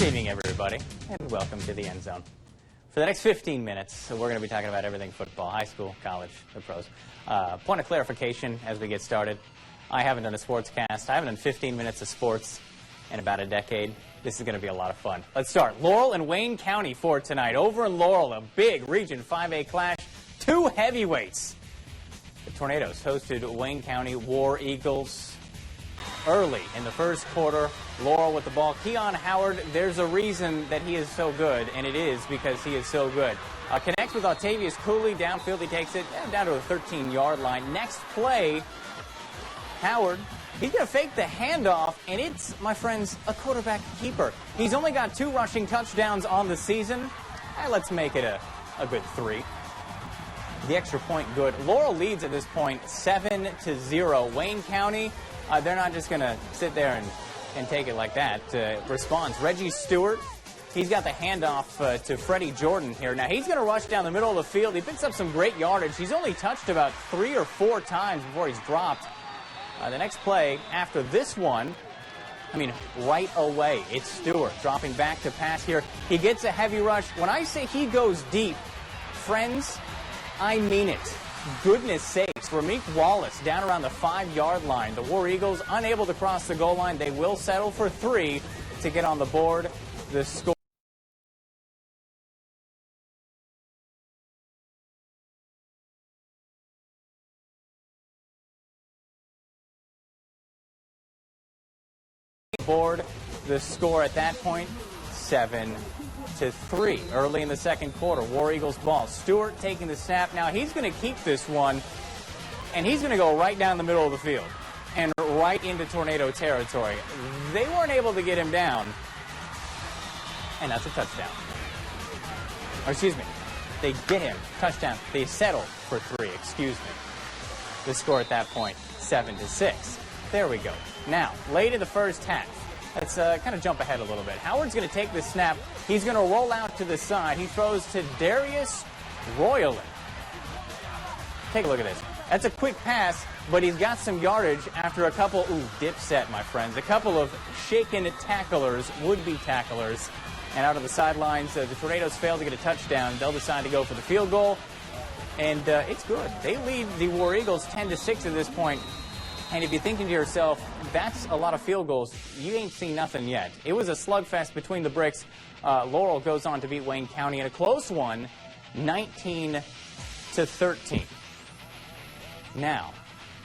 evening, everybody, and welcome to the End Zone. For the next 15 minutes, we're going to be talking about everything football, high school, college, the pros. Point of clarification as we get started. I haven't done a sportscast. I haven't done 15 minutes of sports in about a decade. This is going to be a lot of fun. Let's start. Laurel and Wayne County for tonight. Over in Laurel, a big Region 5A clash. Two heavyweights. The Tornadoes hosted Wayne County War Eagles early in the first quarter. Laurel with the ball. Keon Howard, there's a reason that he is so good, and it is because he is so good. Connects with Octavius Cooley. Downfield, he takes it down to the 13-yard line. Next play, Howard, he's going to fake the handoff, and it's, my friends, a quarterback keeper. He's only got 2 rushing touchdowns on the season. Let's make it a good 3. The extra point good. Laurel leads at this point 7-0. Wayne County, they're not just going to sit there and take it like that. Response, Reggie Stewart, he's got the handoff to Freddie Jordan here. Now, he's going to rush down the middle of the field. He picks up some great yardage. He's only touched about 3 or 4 times before he's dropped. The next play after this one, right away, it's Stewart dropping back to pass here. He gets a heavy rush. When I say he goes deep, friends, I mean it. Goodness sakes, Ramik Wallace down around the 5-yard line. The War Eagles unable to cross the goal line. They will settle for 3 to get on the board. The score at that point, 7-3. Early in the second quarter, War Eagles ball. Stewart taking the snap. Now he's going to keep this one, and he's going to go right down the middle of the field and right into Tornado territory. They weren't able to get him down, and that's a touchdown. Or excuse me, they get him. Touchdown. They settle for 3, excuse me. The score at that point, 7-6. There we go. Now, late in the first half, let's kind of jump ahead a little bit. Howard's going to take the snap. He's going to roll out to the side. He throws to Darius Royalin. Take a look at this. That's a quick pass, but he's got some yardage after a couple, dip set, my friends. A couple of shaken tacklers, would-be tacklers. And out of the sidelines, the Tornadoes fail to get a touchdown. They'll decide to go for the field goal. And it's good. They lead the War Eagles 10-6 at this point. And if you're thinking to yourself, that's a lot of field goals, you ain't seen nothing yet. It was a slugfest between the bricks. Laurel goes on to beat Wayne County in a close one, 19-13. Now,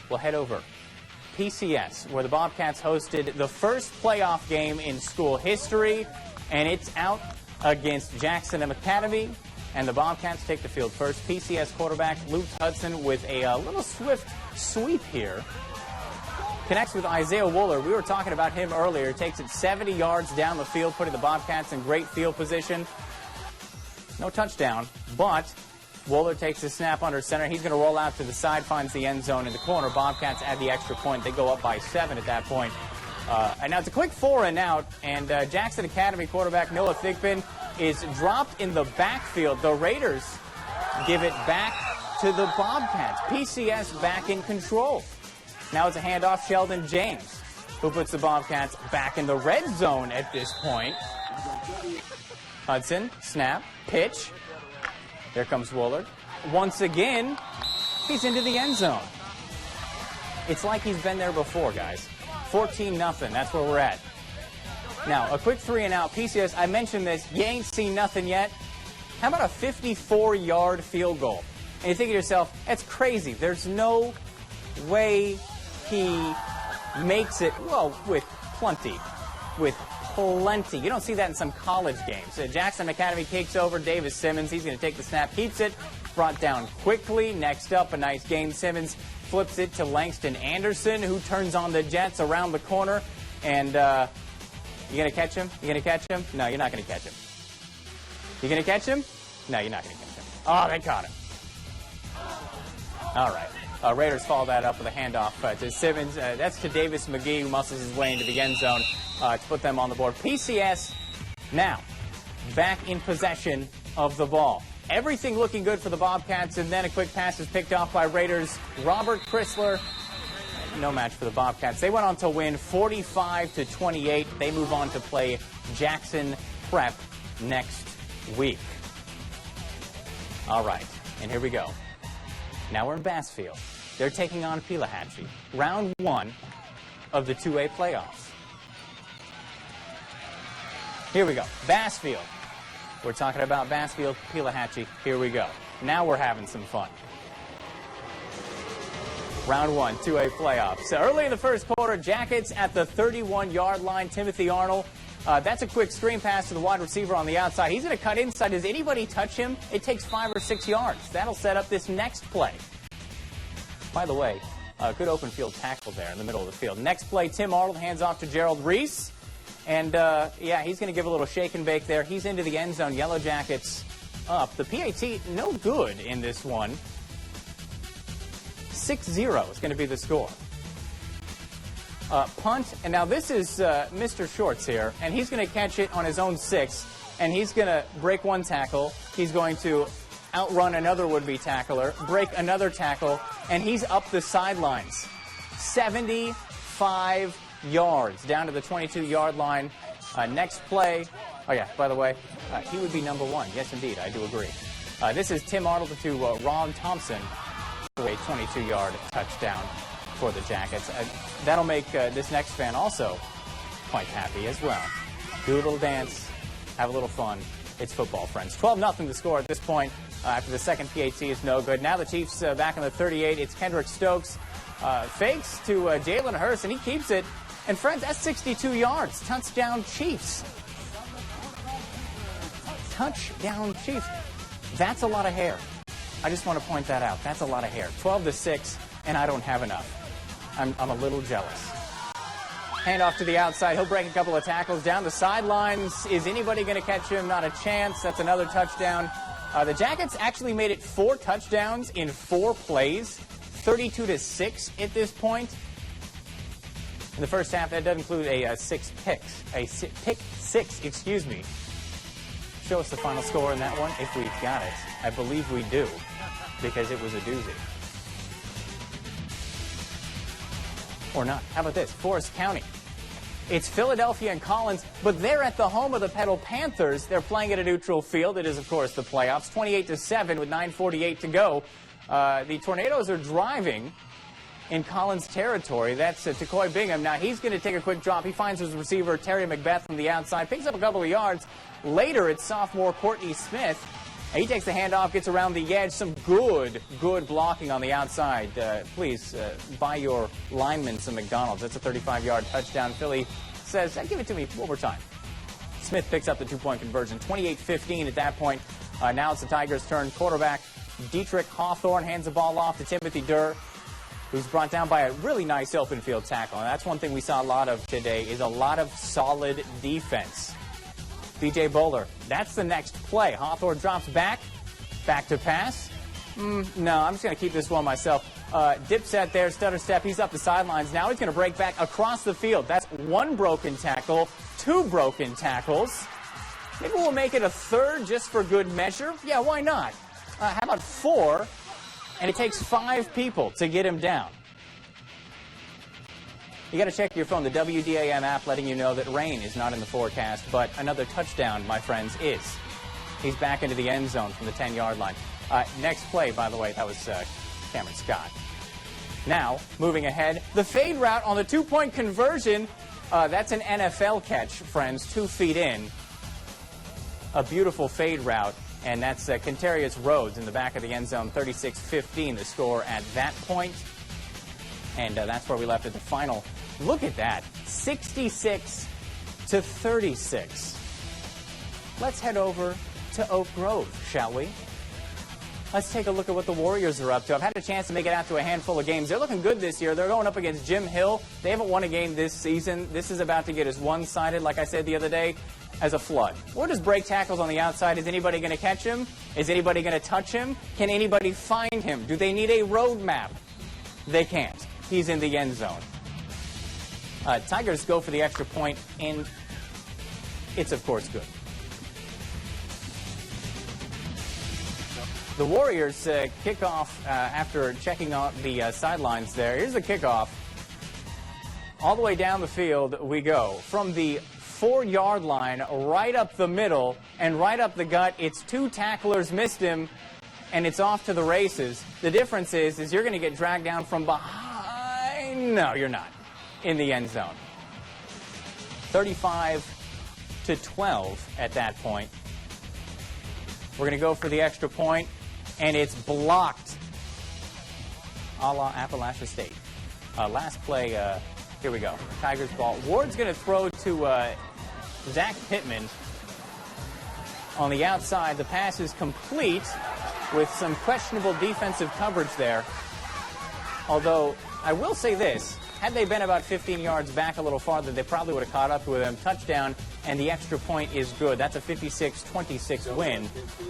we'll head over PCS, where the Bobcats hosted the first playoff game in school history, and it's out against Jackson Academy, and the Bobcats take the field first. PCS quarterback Luke Hudson with a little swift sweep here. Connects with Isaiah Wooler. We were talking about him earlier. Takes it 70 yards down the field, putting the Bobcats in great field position. No touchdown, but Wooler takes the snap under center. He's going to roll out to the side, finds the end zone in the corner. Bobcats add the extra point. They go up by 7 at that point. And now it's a quick 4 and out, and Jackson Academy quarterback Noah Thigpen is dropped in the backfield. The Raiders give it back to the Bobcats. PCS back in control. Now it's a handoff, Sheldon James, who puts the Bobcats back in the red zone at this point. Hudson, snap, pitch. There comes Woolard. Once again, he's into the end zone. It's like he's been there before, guys. 14-0, that's where we're at. Now, a quick 3 and out. PCS, I mentioned this, you ain't seen nothing yet. How about a 54-yard field goal? And you think to yourself, that's crazy. There's no way he makes it, with plenty. You don't see that in some college games. Jackson Academy takes over. Davis Simmons, he's going to take the snap, keeps it, brought down quickly. Next up, a nice game. Simmons flips it to Langston Anderson, who turns on the Jets around the corner. And you going to catch him? You going to catch him? No, you're not going to catch him. You going to catch him? No, you're not going to catch him. Oh, they caught him. All right. Raiders follow that up with a handoff to Simmons. That's to Davis McGee, who muscles his way into the end zone to put them on the board. PCS now back in possession of the ball. Everything looking good for the Bobcats, and then a quick pass is picked off by Raiders. Robert Chrysler, no match for the Bobcats. They went on to win 45-28. They move on to play Jackson prep next week. All right, and here we go. Now we're in Bassfield. They're taking on Pelahatchie. Round 1 of the 2A playoffs. Here we go. Bassfield. We're talking about Bassfield, Pelahatchie. Here we go. Now we're having some fun. Round 1, 2A playoffs. So early in the first quarter, Jackets at the 31-yard line. Timothy Arnold. That's a quick screen pass to the wide receiver on the outside. He's going to cut inside. Does anybody touch him? It takes 5 or 6 yards. That'll set up this next play. By the way, good open field tackle there in the middle of the field. Next play, Tim Arnold hands off to Gerald Reese. And, yeah, he's going to give a little shake and bake there. He's into the end zone. Yellow Jackets up. The PAT, no good in this one. 6-0 is going to be the score. Punt, and now this is Mr. Shorts here, and he's going to catch it on his own 6, and he's going to break one tackle. He's going to outrun another would-be tackler, break another tackle, and he's up the sidelines. 75 yards down to the 22-yard line. Next play, oh yeah, by the way, he would be number 1. Yes, indeed, I do agree. This is Tim Arnold to Ron Thompson for a 22-yard touchdown for the Jackets. That'll make this next fan also quite happy as well. Do a little dance, have a little fun. It's football, friends. 12-0 the score at this point. After the second PAT is no good. Now the Chiefs back on the 38. It's Kendrick Stokes. Fakes to Jalen Hurst, and he keeps it. And friends, that's 62 yards. Touchdown Chiefs. Touchdown Chiefs. That's a lot of hair. I just want to point that out. That's a lot of hair. 12-6, and I don't have enough. I'm a little jealous. Handoff to the outside. He'll break a couple of tackles down the sidelines. Is anybody going to catch him? Not a chance. That's another touchdown. The Jackets actually made it 4 touchdowns in 4 plays. 32-6 at this point. In the first half, that does include a pick six, excuse me. Show us the final score in that one, if we've got it. I believe we do, because it was a doozy. Or not. How about this? Forest County. It's Philadelphia and Collins, but they're at the home of the Petal Panthers. They're playing at a neutral field. It is, of course, the playoffs. 28-7 with 9:48 to go. The Tornadoes are driving in Collins territory. That's Takoy Bingham. Now he's going to take a quick drop. He finds his receiver, Terry McBeth, from the outside. Picks up a couple of yards. Later, it's sophomore Courtney Smith. He takes the handoff, gets around the edge. Some good blocking on the outside. Please, buy your linemen some McDonald's. That's a 35-yard touchdown. Philly says, give it to me one more time. Smith picks up the 2-point conversion. 28-15 at that point. Now it's the Tigers' turn. Quarterback Dietrich Hawthorne hands the ball off to Timothy Durr, who's brought down by a really nice open field tackle. And that's one thing we saw a lot of today, is a lot of solid defense. B.J. Bowler, that's the next play. Hawthorne drops back to pass. No, I'm just going to keep this one myself. Dip set there, stutter step. He's up the sidelines. Now he's going to break back across the field. That's 1 broken tackle, 2 broken tackles. Maybe we'll make it a 3rd just for good measure. Yeah, why not? How about 4? And it takes 5 people to get him down. You got to check your phone. The WDAM app letting you know that rain is not in the forecast, but another touchdown, my friends, is. He's back into the end zone from the 10-yard line. Next play, by the way, that was Cameron Scott. Now, moving ahead, the fade route on the 2-point conversion. That's an NFL catch, friends, 2 feet in. A beautiful fade route. And that's Kentarius Rhodes in the back of the end zone, 36-15, the score at that point. And that's where we left at the final. Look at that, 66-36. Let's head over to Oak Grove, shall we? Let's take a look at what the Warriors are up to. I've had a chance to make it out to a handful of games. They're looking good this year. They're going up against Jim Hill. They haven't won a game this season. This is about to get as one-sided, like I said the other day, as a flood. Or just break tackles on the outside. Is anybody going to catch him? Is anybody going to touch him? Can anybody find him? Do they need a road map? They can't. He's in the end zone. Tigers go for the extra point, and it's, of course, good. The Warriors kick off after checking out the sidelines there. Here's the kickoff. All the way down the field we go. From the 4-yard line, right up the middle, and right up the gut. It's 2 tacklers missed him, and it's off to the races. The difference is you're going to get dragged down from behind. No, you're not. In the end zone. 35-12 at that point. We're going to go for the extra point, and it's blocked. A la Appalachia State. Last play, here we go. Tigers ball. Ward's going to throw to Zach Pittman on the outside. The pass is complete with some questionable defensive coverage there. Although, I will say this. Had they been about 15 yards back a little farther, they probably would have caught up with him. Touchdown, and the extra point is good. That's a 56-26 win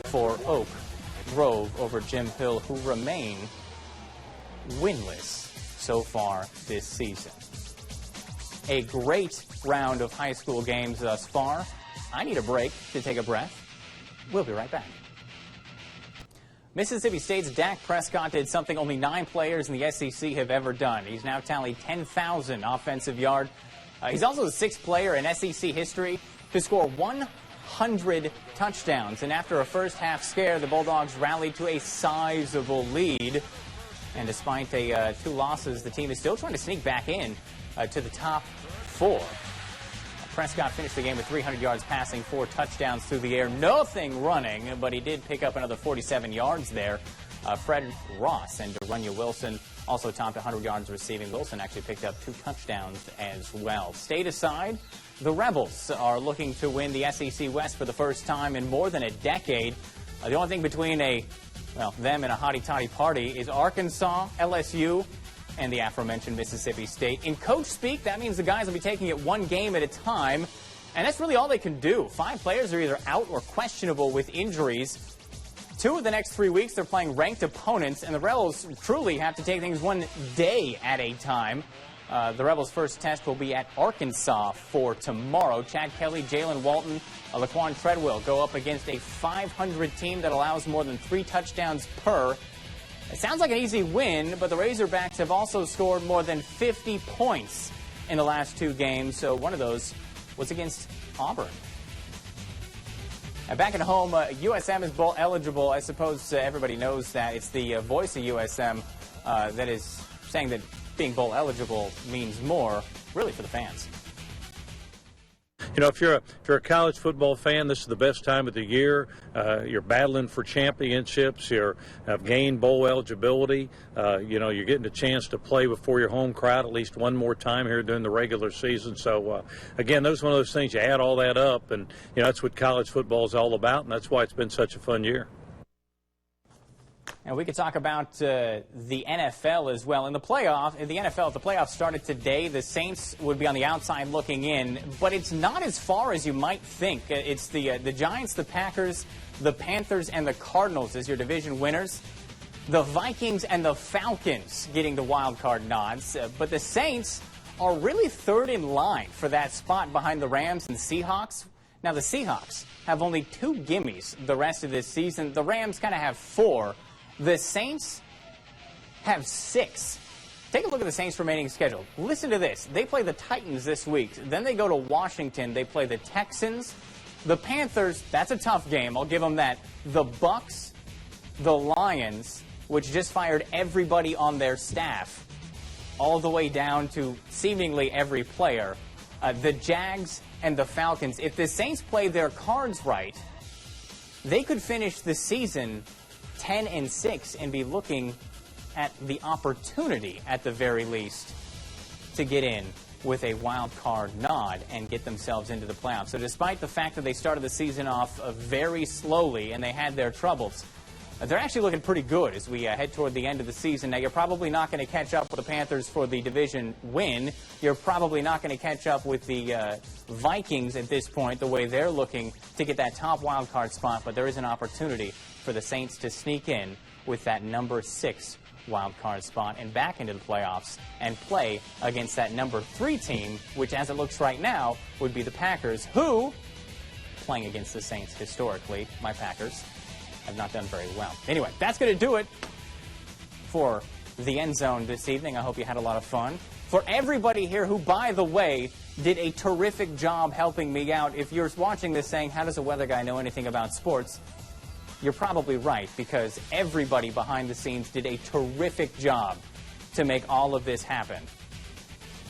for Oak Grove over Jim Hill, who remain winless so far this season. A great round of high school games thus far. I need a break to take a breath. We'll be right back. Mississippi State's Dak Prescott did something only 9 players in the SEC have ever done. He's now tallied 10,000 offensive yards. He's also the 6th player in SEC history to score 100 touchdowns. And after a first-half scare, the Bulldogs rallied to a sizable lead. And despite 2 losses, the team is still trying to sneak back in to the top 4. Prescott finished the game with 300 yards passing, 4 touchdowns through the air, nothing running, but he did pick up another 47 yards there. Fred Ross and Derunya Wilson also topped 100 yards receiving. Wilson actually picked up 2 touchdowns as well. State aside, the Rebels are looking to win the SEC West for the first time in more than a decade. The only thing between them and a hotty-toddy party is Arkansas, LSU, and the aforementioned Mississippi State. In coach speak, that means the guys will be taking it one game at a time, and that's really all they can do. 5 players are either out or questionable with injuries. 2 of the next 3 weeks, they're playing ranked opponents, and the Rebels truly have to take things one day at a time. The Rebels' first test will be at Arkansas for tomorrow. Chad Kelly, Jalen Walton, Laquan Treadwell go up against a 500 team that allows more than 3 touchdowns per. It sounds like an easy win, but the Razorbacks have also scored more than 50 points in the last 2 games, so one of those was against Auburn. And back at home, USM is bowl eligible. I suppose everybody knows that. It's the voice of USM that is saying that being bowl eligible means more, really, for the fans. You know, if you're a college football fan, this is the best time of the year. You're battling for championships. You've gained bowl eligibility. You're getting a chance to play before your home crowd at least one more time here during the regular season. So, again, those are one of those things. You add all that up, and that's what college football is all about, and that's why it's been such a fun year. And we could talk about the NFL as well. In the NFL, if the playoffs started today, the Saints would be on the outside looking in. But it's not as far as you might think. It's the Giants, the Packers, the Panthers, and the Cardinals as your division winners. The Vikings and the Falcons getting the wild card nods. But the Saints are really third in line for that spot behind the Rams and Seahawks. Now, the Seahawks have only 2 gimmies the rest of this season. The Rams kind of have 4. The Saints have 6. Take a look at the Saints' remaining schedule. Listen to this. They play the Titans this week. Then they go to Washington. They play the Texans. The Panthers, that's a tough game. I'll give them that. The Bucks, the Lions, which just fired everybody on their staff, all the way down to seemingly every player. The Jags and the Falcons. If the Saints play their cards right, they could finish the season 10-6 and be looking at the opportunity, at the very least, to get in with a wild card nod and get themselves into the playoffs. So despite the fact that they started the season off very slowly and they had their troubles, they're actually looking pretty good as we head toward the end of the season. Now, you're probably not going to catch up with the Panthers for the division win. You're probably not going to catch up with the Vikings at this point, the way they're looking to get that top wild card spot. But there is an opportunity for the Saints to sneak in with that number 6 wild card spot and back into the playoffs and play against that number 3 team, which, as it looks right now, would be the Packers, who, playing against the Saints historically, my Packers, have not done very well. Anyway, that's going to do it for the End Zone this evening. I hope you had a lot of fun. For everybody here who, by the way, did a terrific job helping me out, if you're watching this saying, how does a weather guy know anything about sports? You're probably right, because everybody behind the scenes did a terrific job to make all of this happen.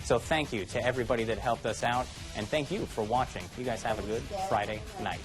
So thank you to everybody that helped us out, and thank you for watching. You guys have a good Friday night.